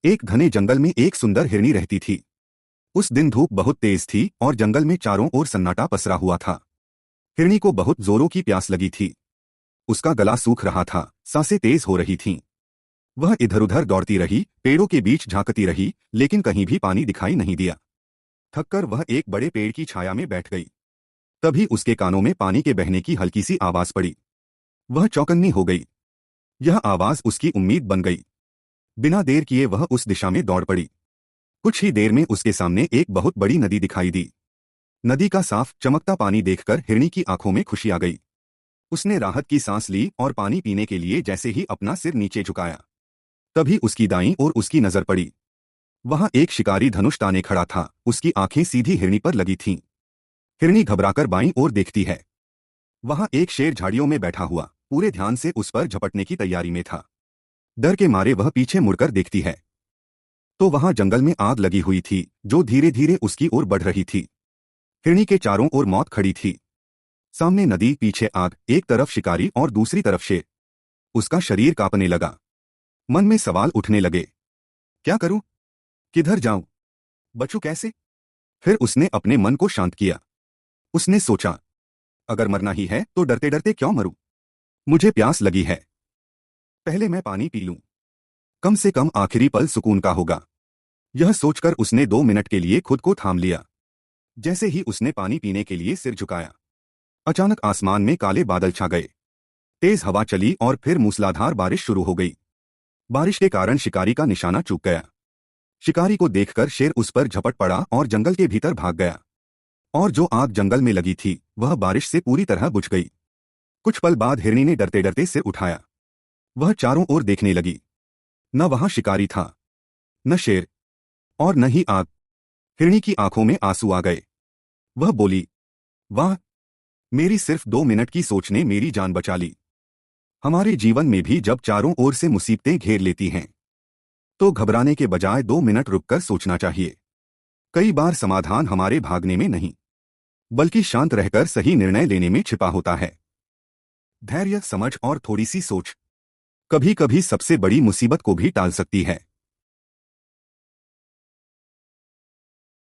एक घने जंगल में एक सुंदर हिरनी रहती थी। उस दिन धूप बहुत तेज थी और जंगल में चारों ओर सन्नाटा पसरा हुआ था। हिरनी को बहुत जोरों की प्यास लगी थी। उसका गला सूख रहा था, सांसें तेज हो रही थीं। वह इधर उधर दौड़ती रही, पेड़ों के बीच झांकती रही, लेकिन कहीं भी पानी दिखाई नहीं दिया। थककर वह एक बड़े पेड़ की छाया में बैठ गई। तभी उसके कानों में पानी के बहने की हल्की सी आवाज पड़ी। वह चौकन्नी हो गई। यह आवाज उसकी उम्मीद बन गई। बिना देर किए वह उस दिशा में दौड़ पड़ी। कुछ ही देर में उसके सामने एक बहुत बड़ी नदी दिखाई दी। नदी का साफ चमकता पानी देखकर हिरनी की आंखों में खुशी आ गई। उसने राहत की सांस ली और पानी पीने के लिए जैसे ही अपना सिर नीचे झुकाया, तभी उसकी दाईं ओर उसकी नजर पड़ी। वहां एक शिकारी धनुष ताने खड़ा था। उसकी आंखें सीधी हिरनी पर लगी थीं। हिरनी घबराकर बाईं ओर देखती है। वहां एक शेर झाड़ियों में बैठा हुआ पूरे ध्यान से उस पर झपटने की तैयारी में था। डर के मारे वह पीछे मुड़कर देखती है तो वहां जंगल में आग लगी हुई थी, जो धीरे धीरे उसकी ओर बढ़ रही थी। हिरनी के चारों ओर मौत खड़ी थी। सामने नदी, पीछे आग, एक तरफ शिकारी और दूसरी तरफ शेर। उसका शरीर कांपने लगा। मन में सवाल उठने लगे। क्या करूं? किधर जाऊं? बचूं कैसे? फिर उसने अपने मन को शांत किया। उसने सोचा, अगर मरना ही है तो डरते डरते क्यों मरूं? मुझे प्यास लगी है, पहले मैं पानी पी लूं। कम से कम आखिरी पल सुकून का होगा। यह सोचकर उसने 2 मिनट के लिए खुद को थाम लिया। जैसे ही उसने पानी पीने के लिए सिर झुकाया, अचानक आसमान में काले बादल छा गए। तेज हवा चली और फिर मूसलाधार बारिश शुरू हो गई। बारिश के कारण शिकारी का निशाना चूक गया। शिकारी को देखकर शेर उस पर झपट पड़ा और जंगल के भीतर भाग गया। और जो आग जंगल में लगी थी वह बारिश से पूरी तरह बुझ गई। कुछ पल बाद हिरनी ने डरते डरते सिर उठाया। वह चारों ओर देखने लगी। न वहां शिकारी था, न शेर, और न ही आग। हिरनी की आंखों में आंसू आ गए। वह बोली, वाह, मेरी सिर्फ 2 मिनट की सोच ने मेरी जान बचा ली। हमारे जीवन में भी जब चारों ओर से मुसीबतें घेर लेती हैं तो घबराने के बजाय 2 मिनट रुककर सोचना चाहिए। कई बार समाधान हमारे भागने में नहीं, बल्कि शांत रहकर सही निर्णय लेने में छिपा होता है। धैर्य, समझ और थोड़ी सी सोच कभी कभी सबसे बड़ी मुसीबत को भी टाल सकती है।